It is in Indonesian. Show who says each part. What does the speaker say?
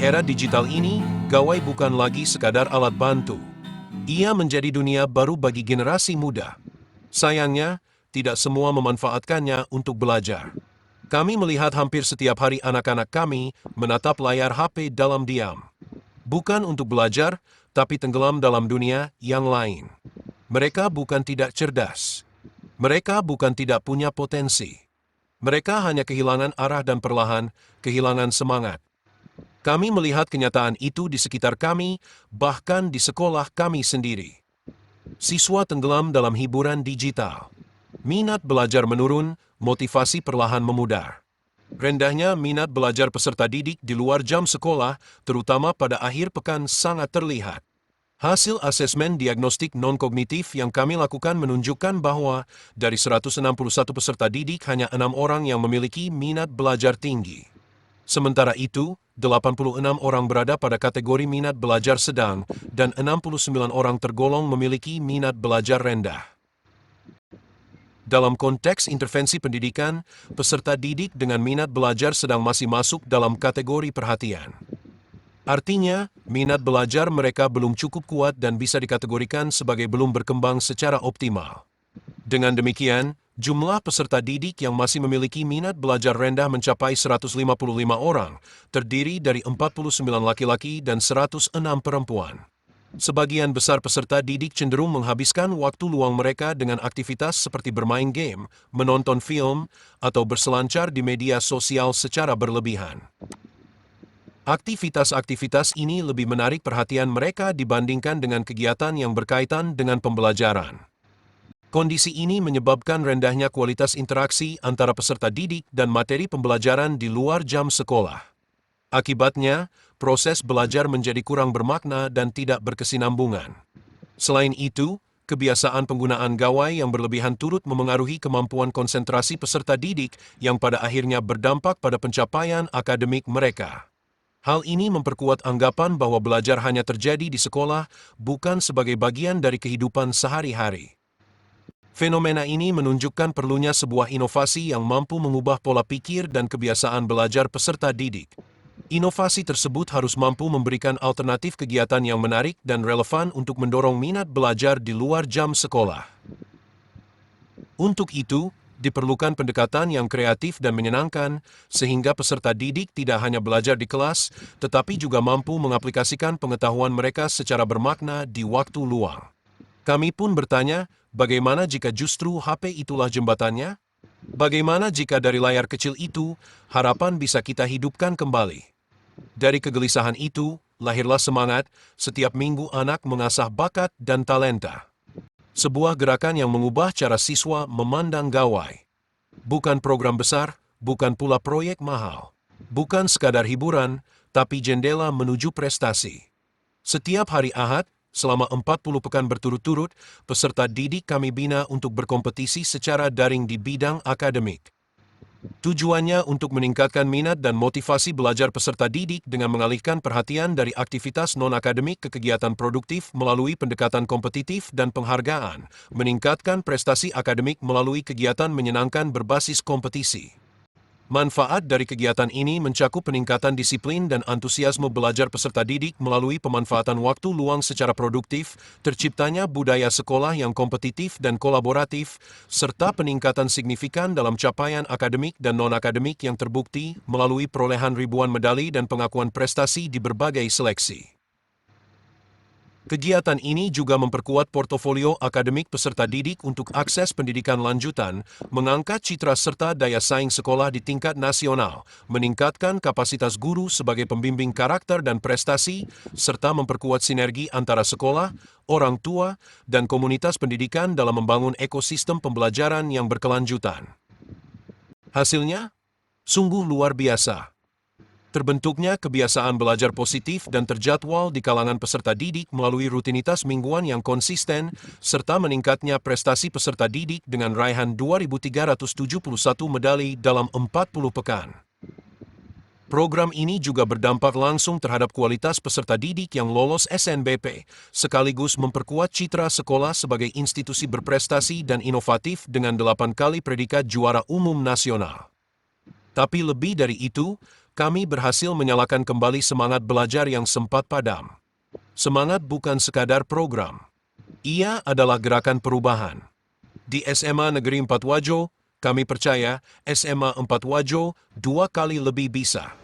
Speaker 1: era digital ini, gawai bukan lagi sekadar alat bantu. Ia menjadi dunia baru bagi generasi muda. Sayangnya, tidak semua memanfaatkannya untuk belajar. Kami melihat hampir setiap hari anak-anak kami menatap layar HP dalam diam. Bukan untuk belajar, tapi tenggelam dalam dunia yang lain. Mereka bukan tidak cerdas. Mereka bukan tidak punya potensi. Mereka hanya kehilangan arah dan perlahan kehilangan semangat. Kami melihat kenyataan itu di sekitar kami, bahkan di sekolah kami sendiri. Siswa tenggelam dalam hiburan digital. Minat belajar menurun, motivasi perlahan memudar. Rendahnya minat belajar peserta didik di luar jam sekolah, terutama pada akhir pekan sangat terlihat. Hasil asesmen diagnostik non-kognitif yang kami lakukan menunjukkan bahwa dari 161 peserta didik hanya 6 orang yang memiliki minat belajar tinggi. Sementara itu, 86 orang berada pada kategori minat belajar sedang dan 69 orang tergolong memiliki minat belajar rendah. Dalam konteks intervensi pendidikan, peserta didik dengan minat belajar sedang masih masuk dalam kategori perhatian. Artinya, minat belajar mereka belum cukup kuat dan bisa dikategorikan sebagai belum berkembang secara optimal. Dengan demikian, jumlah peserta didik yang masih memiliki minat belajar rendah mencapai 155 orang, terdiri dari 49 laki-laki dan 106 perempuan. Sebagian besar peserta didik cenderung menghabiskan waktu luang mereka dengan aktivitas seperti bermain game, menonton film, atau berselancar di media sosial secara berlebihan. Aktivitas-aktivitas ini lebih menarik perhatian mereka dibandingkan dengan kegiatan yang berkaitan dengan pembelajaran. Kondisi ini menyebabkan rendahnya kualitas interaksi antara peserta didik dan materi pembelajaran di luar jam sekolah. Akibatnya, proses belajar menjadi kurang bermakna dan tidak berkesinambungan. Selain itu, kebiasaan penggunaan gawai yang berlebihan turut memengaruhi kemampuan konsentrasi peserta didik yang pada akhirnya berdampak pada pencapaian akademik mereka. Hal ini memperkuat anggapan bahwa belajar hanya terjadi di sekolah, bukan sebagai bagian dari kehidupan sehari-hari. Fenomena ini menunjukkan perlunya sebuah inovasi yang mampu mengubah pola pikir dan kebiasaan belajar peserta didik. Inovasi tersebut harus mampu memberikan alternatif kegiatan yang menarik dan relevan untuk mendorong minat belajar di luar jam sekolah. Untuk itu, diperlukan pendekatan yang kreatif dan menyenangkan, sehingga peserta didik tidak hanya belajar di kelas, tetapi juga mampu mengaplikasikan pengetahuan mereka secara bermakna di waktu luang. Kami pun bertanya, bagaimana jika justru HP itulah jembatannya? Bagaimana jika dari layar kecil itu, harapan bisa kita hidupkan kembali? Dari kegelisahan itu, lahirlah semangat, setiap minggu anak mengasah bakat dan talenta. Sebuah gerakan yang mengubah cara siswa memandang gawai. Bukan program besar, bukan pula proyek mahal. Bukan sekadar hiburan, tapi jendela menuju prestasi. Setiap hari Ahad, selama 40 pekan berturut-turut, peserta didik kami bina untuk berkompetisi secara daring di bidang akademik. Tujuannya untuk meningkatkan minat dan motivasi belajar peserta didik dengan mengalihkan perhatian dari aktivitas non-akademik ke kegiatan produktif melalui pendekatan kompetitif dan penghargaan, meningkatkan prestasi akademik melalui kegiatan menyenangkan berbasis kompetisi. Manfaat dari kegiatan ini mencakup peningkatan disiplin dan antusiasme belajar peserta didik melalui pemanfaatan waktu luang secara produktif, terciptanya budaya sekolah yang kompetitif dan kolaboratif, serta peningkatan signifikan dalam capaian akademik dan non-akademik yang terbukti melalui perolehan ribuan medali dan pengakuan prestasi di berbagai seleksi. Kegiatan ini juga memperkuat portofolio akademik peserta didik untuk akses pendidikan lanjutan, mengangkat citra serta daya saing sekolah di tingkat nasional, meningkatkan kapasitas guru sebagai pembimbing karakter dan prestasi, serta memperkuat sinergi antara sekolah, orang tua, dan komunitas pendidikan dalam membangun ekosistem pembelajaran yang berkelanjutan. Hasilnya, sungguh luar biasa. Terbentuknya kebiasaan belajar positif dan terjadwal di kalangan peserta didik melalui rutinitas mingguan yang konsisten, serta meningkatnya prestasi peserta didik dengan raihan 2.371 medali dalam 40 pekan. Program ini juga berdampak langsung terhadap kualitas peserta didik yang lolos SNBP, sekaligus memperkuat citra sekolah sebagai institusi berprestasi dan inovatif dengan 8 kali predikat juara umum nasional. Tapi lebih dari itu, kami berhasil menyalakan kembali semangat belajar yang sempat padam. Semangat bukan sekadar program. Ia adalah gerakan perubahan. Di SMA Negeri 4 Wajo, kami percaya SMA 4 Wajo 2 kali lebih bisa.